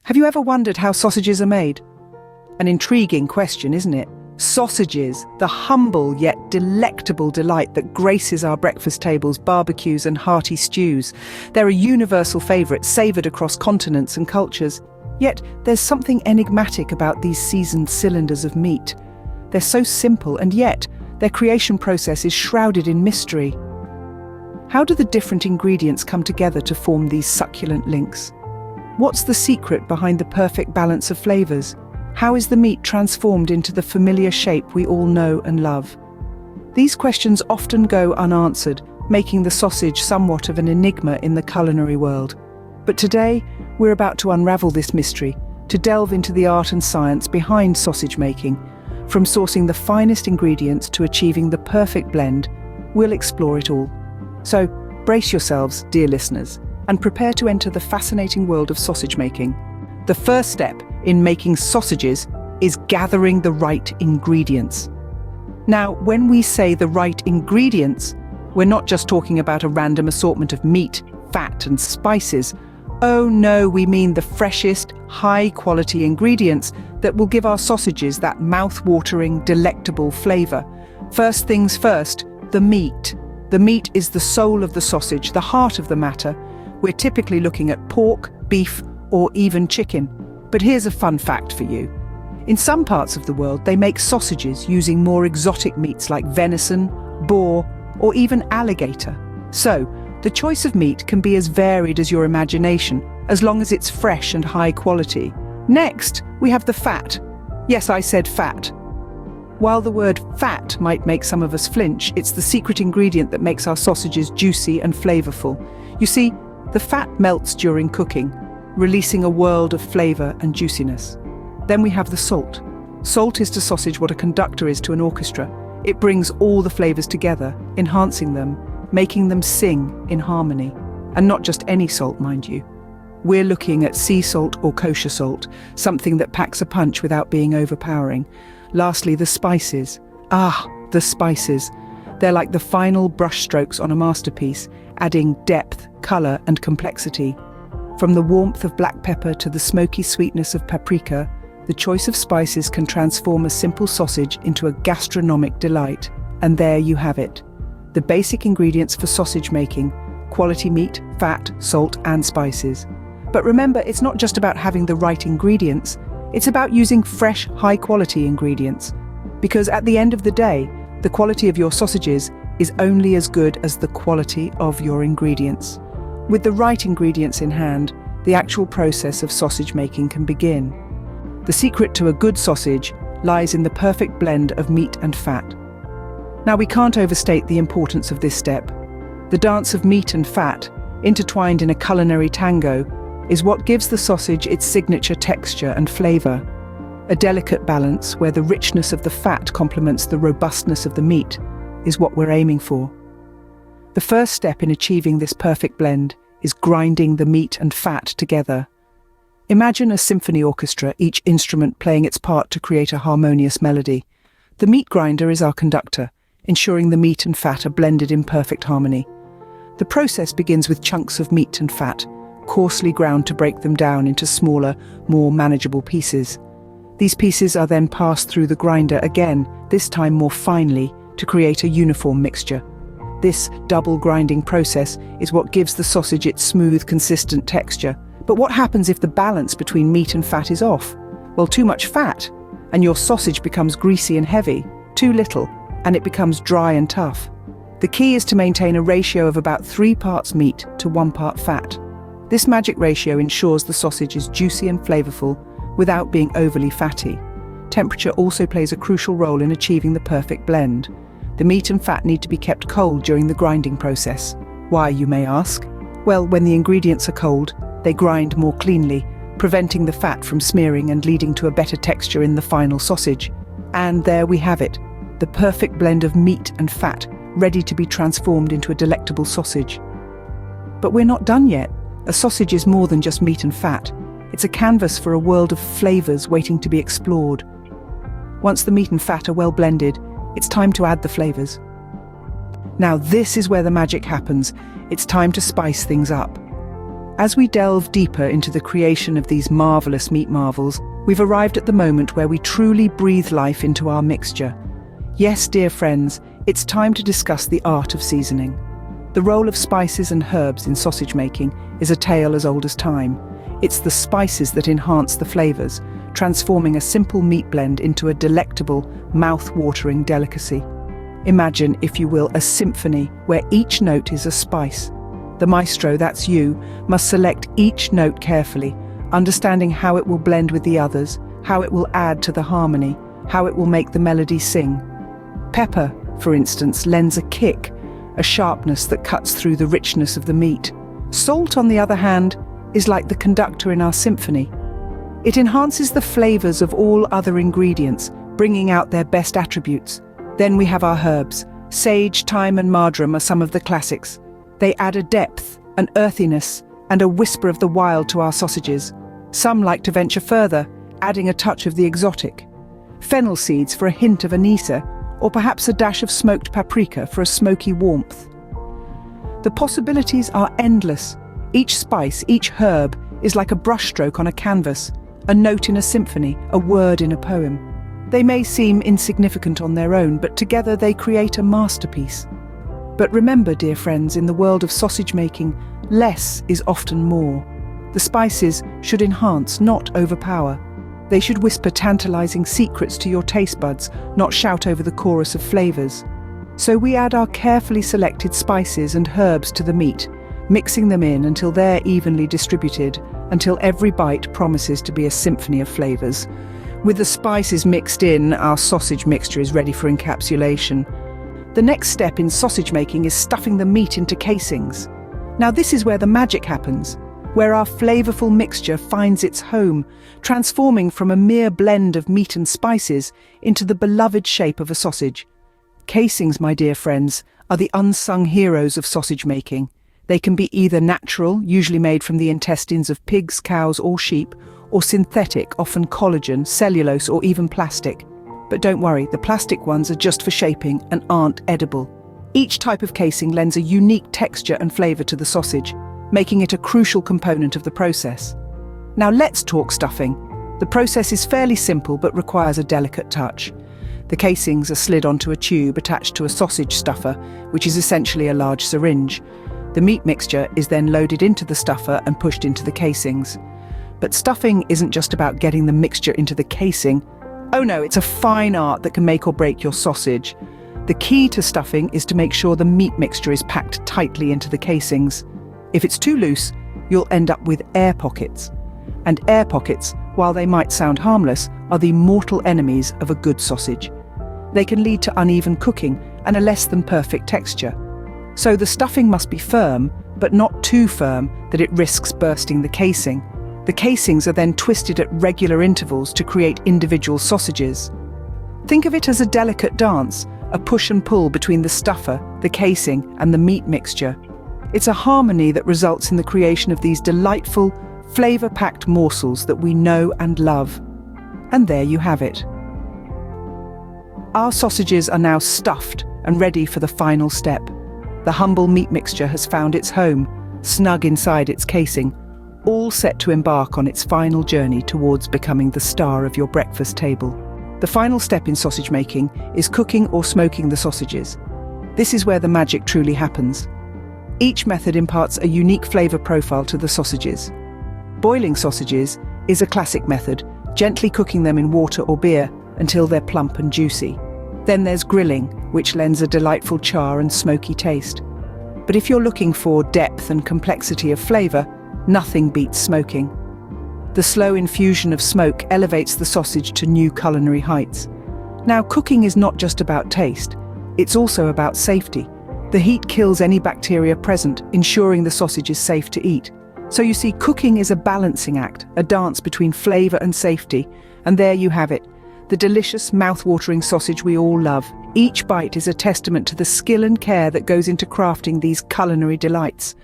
Have you ever wondered how sausages are made? An intriguing question, isn't it? Sausages, the humble yet delectable delight that graces our breakfast tables, barbecues and hearty stews. They're a universal favourite, savoured across continents and cultures. Yet there's something enigmatic about these seasoned cylinders of meat. They're so simple, and yet their creation process is shrouded in mystery. How do the different ingredients come together to form these succulent links? What's the secret behind the perfect balance of flavours? How is the meat transformed into the familiar shape we all know and love? These questions often go unanswered, making the sausage somewhat of an enigma in the culinary world. But today, we're about to unravel this mystery, to delve into the art and science behind sausage making. From sourcing the finest ingredients to achieving the perfect blend, we'll explore it all. So, brace yourselves, dear listeners, and prepare to enter the fascinating world of sausage making. The first step in making sausages is gathering the right ingredients. Now, when we say the right ingredients, we're not just talking about a random assortment of meat, fat and spices. Oh no, we mean the freshest, high-quality ingredients that will give our sausages that mouth-watering, delectable flavour. First things first, the meat. The meat is the soul of the sausage, the heart of the matter. We're typically looking at pork, beef, or even chicken. But here's a fun fact for you. In some parts of the world, they make sausages using more exotic meats like venison, boar, or even alligator. So, the choice of meat can be as varied as your imagination, as long as it's fresh and high quality. Next, we have the fat. Yes, I said fat. While the word fat might make some of us flinch, it's the secret ingredient that makes our sausages juicy and flavorful. You see, the fat melts during cooking, releasing a world of flavour and juiciness. Then we have the salt. Salt is to sausage what a conductor is to an orchestra. It brings all the flavours together, enhancing them, making them sing in harmony. And not just any salt, mind you. We're looking at sea salt or kosher salt, something that packs a punch without being overpowering. Lastly, the spices. The spices. They're like the final brushstrokes on a masterpiece, adding depth, colour and complexity. From the warmth of black pepper to the smoky sweetness of paprika, the choice of spices can transform a simple sausage into a gastronomic delight. And there you have it. The basic ingredients for sausage making: quality meat, fat, salt and spices. But remember, it's not just about having the right ingredients, it's about using fresh, high-quality ingredients. Because at the end of the day, the quality of your sausages is only as good as the quality of your ingredients. With the right ingredients in hand, the actual process of sausage making can begin. The secret to a good sausage lies in the perfect blend of meat and fat. Now, we can't overstate the importance of this step. The dance of meat and fat, intertwined in a culinary tango, is what gives the sausage its signature texture and flavour. A delicate balance where the richness of the fat complements the robustness of the meat is what we're aiming for. The first step in achieving this perfect blend is grinding the meat and fat together. Imagine a symphony orchestra, each instrument playing its part to create a harmonious melody. The meat grinder is our conductor, ensuring the meat and fat are blended in perfect harmony. The process begins with chunks of meat and fat, coarsely ground to break them down into smaller, more manageable pieces. These pieces are then passed through the grinder again, this time more finely, to create a uniform mixture. This double grinding process is what gives the sausage its smooth, consistent texture. But what happens if the balance between meat and fat is off? Well, too much fat, and your sausage becomes greasy and heavy. Too little, and it becomes dry and tough. The key is to maintain a ratio of about 3 parts meat to 1 part fat. This magic ratio ensures the sausage is juicy and flavourful without being overly fatty. Temperature also plays a crucial role in achieving the perfect blend. The meat and fat need to be kept cold during the grinding process. Why, you may ask? Well, when the ingredients are cold, they grind more cleanly, preventing the fat from smearing and leading to a better texture in the final sausage. And there we have it, the perfect blend of meat and fat, ready to be transformed into a delectable sausage. But we're not done yet. A sausage is more than just meat and fat. It's a canvas for a world of flavours waiting to be explored. Once the meat and fat are well blended, it's time to add the flavours. Now this is where the magic happens. It's time to spice things up. As we delve deeper into the creation of these marvelous meat marvels, we've arrived at the moment where we truly breathe life into our mixture. Yes, dear friends, it's time to discuss the art of seasoning. The role of spices and herbs in sausage making is a tale as old as time. It's the spices that enhance the flavors, transforming a simple meat blend into a delectable, mouth-watering delicacy. Imagine, if you will, a symphony where each note is a spice. The maestro, that's you, must select each note carefully, understanding how it will blend with the others, how it will add to the harmony, how it will make the melody sing. Pepper, for instance, lends a kick, a sharpness that cuts through the richness of the meat. Salt, on the other hand, is like the conductor in our symphony. It enhances the flavors of all other ingredients, bringing out their best attributes. Then we have our herbs. Sage, thyme and marjoram are some of the classics. They add a depth, an earthiness, and a whisper of the wild to our sausages. Some like to venture further, adding a touch of the exotic. Fennel seeds for a hint of anise, or perhaps a dash of smoked paprika for a smoky warmth. The possibilities are endless. Each spice, each herb, is like a brushstroke on a canvas, a note in a symphony, a word in a poem. They may seem insignificant on their own, but together they create a masterpiece. But remember, dear friends, in the world of sausage making, less is often more. The spices should enhance, not overpower. They should whisper tantalizing secrets to your taste buds, not shout over the chorus of flavors. So we add our carefully selected spices and herbs to the meat, mixing them in until they're evenly distributed, until every bite promises to be a symphony of flavors. With the spices mixed in, our sausage mixture is ready for encapsulation. The next step in sausage making is stuffing the meat into casings. Now this is where the magic happens, where our flavorful mixture finds its home, transforming from a mere blend of meat and spices into the beloved shape of a sausage. Casings, my dear friends, are the unsung heroes of sausage making. They can be either natural, usually made from the intestines of pigs, cows or sheep, or synthetic, often collagen, cellulose or even plastic. But don't worry, the plastic ones are just for shaping and aren't edible. Each type of casing lends a unique texture and flavor to the sausage, making it a crucial component of the process. Now let's talk stuffing. The process is fairly simple but requires a delicate touch. The casings are slid onto a tube attached to a sausage stuffer, which is essentially a large syringe. The meat mixture is then loaded into the stuffer and pushed into the casings. But stuffing isn't just about getting the mixture into the casing. Oh no, it's a fine art that can make or break your sausage. The key to stuffing is to make sure the meat mixture is packed tightly into the casings. If it's too loose, you'll end up with air pockets. And air pockets, while they might sound harmless, are the mortal enemies of a good sausage. They can lead to uneven cooking and a less than perfect texture. So the stuffing must be firm, but not too firm that it risks bursting the casing. The casings are then twisted at regular intervals to create individual sausages. Think of it as a delicate dance, a push and pull between the stuffer, the casing, and the meat mixture. It's a harmony that results in the creation of these delightful, flavor-packed morsels that we know and love. And there you have it. Our sausages are now stuffed and ready for the final step. The humble meat mixture has found its home, snug inside its casing, all set to embark on its final journey towards becoming the star of your breakfast table. The final step in sausage making is cooking or smoking the sausages. This is where the magic truly happens. Each method imparts a unique flavor profile to the sausages. Boiling sausages is a classic method, gently cooking them in water or beer until they're plump and juicy. Then there's grilling, which lends a delightful char and smoky taste. But if you're looking for depth and complexity of flavor, nothing beats smoking. The slow infusion of smoke elevates the sausage to new culinary heights. Now, cooking is not just about taste, it's also about safety. The heat kills any bacteria present, ensuring the sausage is safe to eat. So you see, cooking is a balancing act, a dance between flavor and safety. And there you have it, the delicious, mouth-watering sausage we all love. Each bite is a testament to the skill and care that goes into crafting these culinary delights.